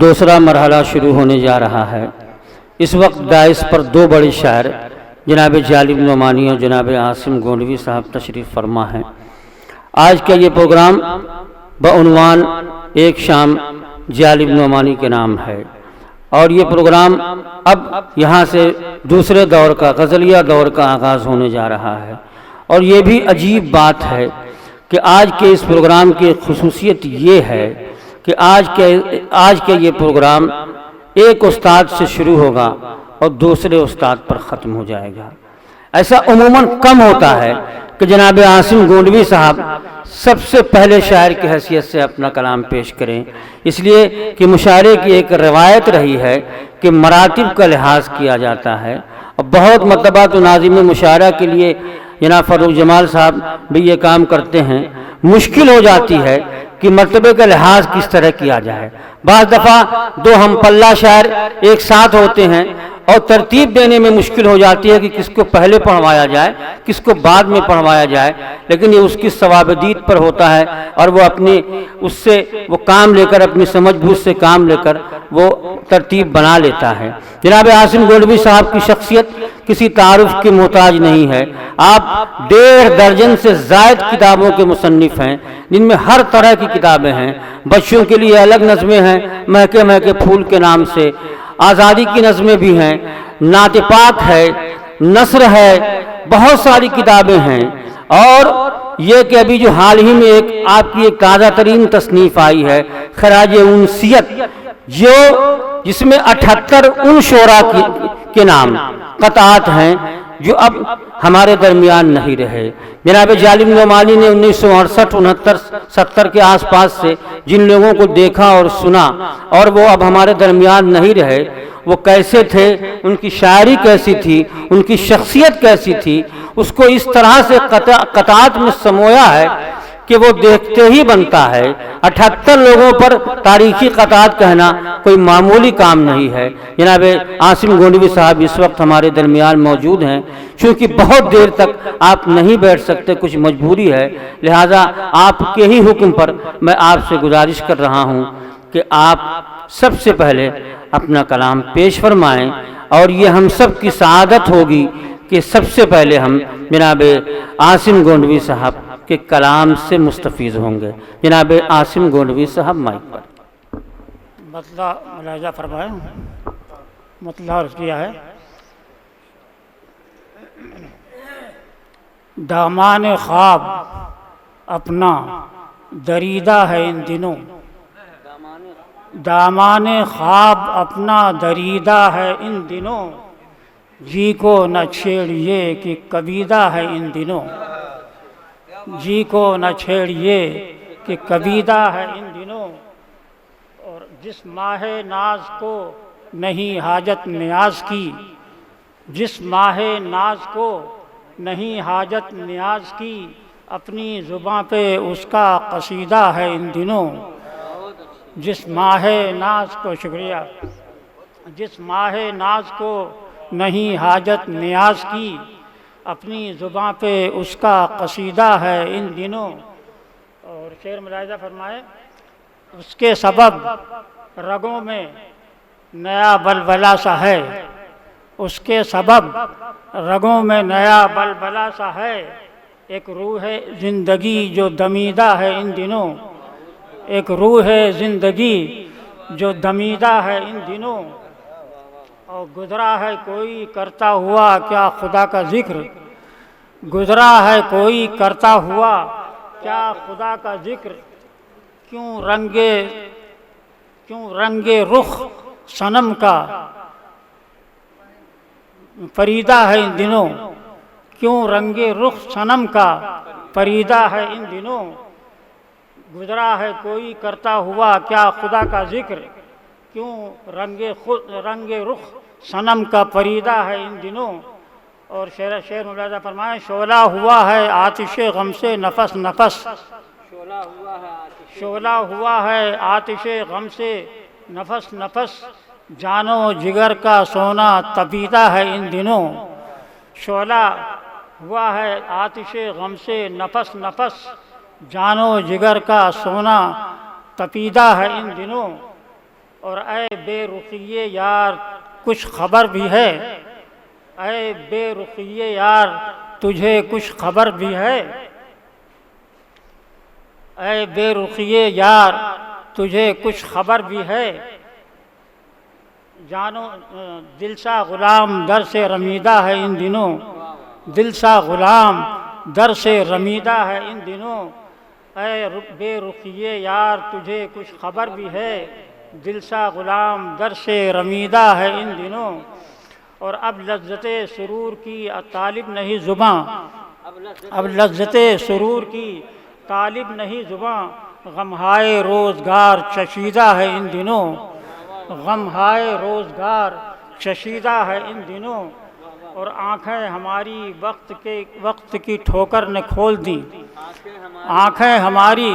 دوسرا مرحلہ شروع ہونے جا رہا ہے۔ اس وقت دائس پر دو بڑے شاعر جناب جالب نعمانی اور جناب عاصم گونڈوی صاحب تشریف فرما ہیں۔ آج کا یہ پروگرام بعنوان ایک شام جالب نعمانی کے نام ہے، اور یہ پروگرام اب یہاں سے دوسرے دور کا غزلیہ دور کا آغاز ہونے جا رہا ہے۔ اور یہ بھی عجیب بات ہے کہ آج کے اس پروگرام کی خصوصیت یہ ہے کہ آج کے یہ پروگرام ایک استاد سے شروع ہوگا اور دوسرے استاد پر ختم ہو جائے گا۔ ایسا عموماً کم ہوتا ہے کہ جناب عاصم گونڈوی صاحب سب سے پہلے شاعر کی حیثیت سے اپنا کلام پیش کریں، اس لیے کہ مشاعرے کی ایک روایت رہی ہے کہ مراتب کا لحاظ کیا جاتا ہے، اور بہت مرتبہ تو ناظم مشاعرہ کے لیے جناب فاروق جمال صاحب بھی یہ کام کرتے ہیں، مشکل ہو جاتی ہے کہ مرتبے کا لحاظ کس طرح کیا جائے۔ بعض دفعہ دو ہم پلہ شاعر ایک ساتھ ہوتے ہیں اور ترتیب دینے میں مشکل ہو جاتی ہے کہ کس کو پہلے پڑھوایا جائے کس کو بعد میں پڑھوایا جائے، لیکن یہ اس کی ثوابدید پر ہوتا ہے، اور وہ اپنی اس سے وہ کام لے کر اپنی سمجھ بوجھ سے کام لے کر وہ ترتیب بنا لیتا ہے۔ جناب عاصم گونڈوی صاحب کی شخصیت کسی تعارف کی محتاج نہیں ہے۔ آپ 1.5 درجن سے زائد کتابوں کے مصنف ہیں، جن میں ہر طرح کی کتابیں ہیں۔ بچوں کے لیے الگ نظمیں ہیں مہکے مہکے پھول کے نام سے، آزادی کی نظمیں بھی ہیں، نعت پاک ہے، نثر ہے، بہت ساری کتابیں ہیں۔ اور یہ کہ ابھی جو حال ہی میں آپ کی ایک تازہ ترین تصنیف آئی ہے خراج انسیت، جس میں 78 ان شعراء کے نام قطعات ہیں جو اب ہمارے درمیان نہیں رہے۔ جناب جالب نعمانی نے 1968 69 70 کے آس پاس سے جن لوگوں کو دیکھا اور سنا اور وہ اب ہمارے درمیان نہیں رہے، وہ کیسے تھے، ان کی شاعری کیسی تھی، ان کی شخصیت کیسی تھی، اس کو اس طرح سے قطعات میں سمویا ہے کہ وہ دیکھتے ہی بنتا ہے۔ 78 لوگوں پر تاریخی قطعات کہنا کوئی معمولی کام نہیں ہے۔ جناب عاصم گونڈوی صاحب اس وقت ہمارے درمیان موجود ہیں، چونکہ بہت دیر تک آپ نہیں بیٹھ سکتے، کچھ مجبوری ہے، لہذا آپ کے ہی حکم پر میں آپ سے گزارش کر رہا ہوں کہ آپ سب سے پہلے اپنا کلام پیش فرمائیں، اور یہ ہم سب کی سعادت ہوگی کہ سب سے پہلے ہم جناب عاصم گونڈوی صاحب کے کلام سے مستفیض ہوں گے۔ جناب عاصم گونڈوی صاحب مائک پر مطلع ملاحظہ فرمائیں۔ مطلع عرض کیا ہے: دامان خواب اپنا دریدہ ہے ان دنوں، دامان خواب اپنا دریدہ ہے ان دنوں، جی کو نہ چھیڑیے کہ کبیدہ ہے ان دنوں، جی کو نہ چھیڑیے کہ کبیدہ ہے ان دنوں، اور جس ماہ ناز کو نہیں حاجت نیاز کی، جس ماہ ناز کو نہیں حاجت نیاز کی، اپنی زباں پہ اس کا قصیدہ ہے ان دنوں، جس ماہ ناز کو شکریہ جس ماہ ناز کو نہیں حاجت نیاز کی، اپنی زباں پہ اس کا قصیدہ ہے ان دنوں۔ اور شعر ملاحظہ فرمائے: اس کے سبب رگوں میں نیا بلبلا سا ہے، اس کے سبب رگوں میں نیا بلبلا سا ہے، ایک روح زندگی جو دمیدہ ہے ان دنوں، ایک روح زندگی جو دمیدہ ہے ان دنوں، اور گزرا ہے کوئی کرتا ہوا کیا خدا کا ذکر، گزرا ہے کوئی کرتا ہوا کیا خدا کا ذکر، کیوں رنگے رخ صنم کا پریدہ ہے ان دنوں، کیوں رنگے رخ صنم کا پریدہ ہے ان دنوں، گزرا ہے کوئی کرتا ہوا کیا خدا کا ذکر، کیوں رنگ رخ صنم کا پریدہ ہے ان دنوں۔ اور شعر ملاحظہ فرمائیں: شعلہ ہوا ہے آتش غم سے نفس نفس، شعلہ ہوا ہے آتش غم سے نفس نفس، جان و جگر کا سونا تپیدہ ہے ان دنوں، شعلہ ہوا ہے آتش غم سے نفس نفس، جان و جگر کا سونا تپیدہ ہے ان دنوں، اور اے بے رخیے یار کچھ خبر بھی ہے، اے بے رخیے یار تجھے کچھ خبر بھی ہے، اے بے رخیے یار تجھے کچھ خبر بھی ہے، جانو دل سا غلام در سے رمیدہ ہے ان دنوں، دل سا غلام در سے رمیدہ ہے ان دنوں، اے بے رخیے یار تجھے کچھ خبر بھی ہے، دل سا غلام در سے رمیدہ ہے ان دنوں، اور اب لذت سرور کی طالب نہیں زباں، اب لذت سرور کی طالب نہیں زباں، غم ہائے روزگار چشیدہ ہے ان دنوں، غم ہائے روزگار چشیدہ ہے ان دنوں، اور آنکھیں ہماری وقت کی ٹھوکر نے کھول دیں، آنکھیں ہماری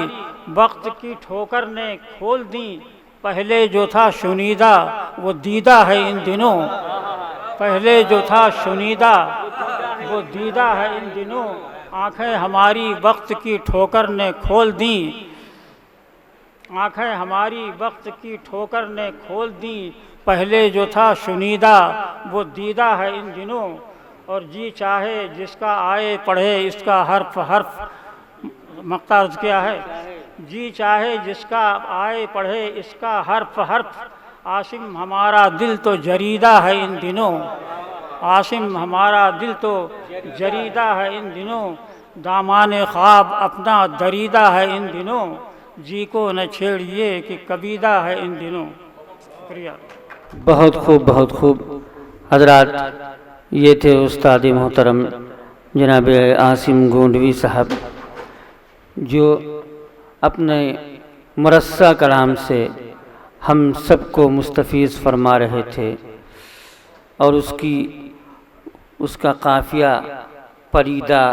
وقت کی ٹھوکر نے کھول دیں، پہلے جو تھا شنیدہ وہ دیدہ ہے ان دنوں، پہلے جو تھا شنیدہ وہ دیدہ ہے ان دنوں، آنکھیں ہماری وقت کی ٹھوکر نے کھول دیں، آنکھیں ہماری وقت کی ٹھوکر نے کھول دیں، پہلے جو تھا شنیدہ وہ دیدہ ہے ان دنوں، اور جی چاہے جس کا آئے پڑھے اس کا حرف حرف مقطع عرض کیا ہے، جی چاہے جس کا آئے پڑھے اس کا حرف حرف، عاصم ہمارا دل تو جریدہ ہے ان دنوں، عاصم ہمارا دل تو جریدہ ہے ان دنوں، دامان خواب اپنا دریدہ ہے ان دنوں، جی کو نہ چھیڑیے کہ کبیدہ ہے ان دنوں۔ شکریہ۔ بہت خوب بہت خوب حضرات، یہ تھے استاد محترم جناب عاصم گونڈوی صاحب، جو اپنے مرصع کلام سے ہم سب کو مستفیض فرما رہے تھے، اور اس کا قافیہ پریدہ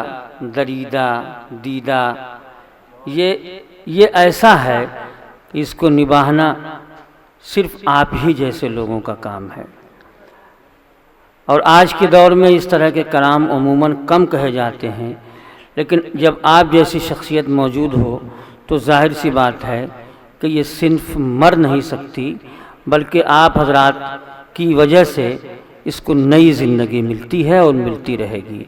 دریدہ دیدہ یہ ایسا ہے کہ اس کو نبھانا صرف آپ ہی جیسے لوگوں کا کام ہے، اور آج کے دور میں اس طرح کے کلام عموماً کم کہے جاتے ہیں، لیکن جب آپ جیسی شخصیت موجود ہو تو ظاہر سی بات ہے کہ یہ صنف مر نہیں سکتی، بلکہ آپ حضرات کی وجہ سے اس کو نئی زندگی ملتی ہے اور ملتی رہے گی۔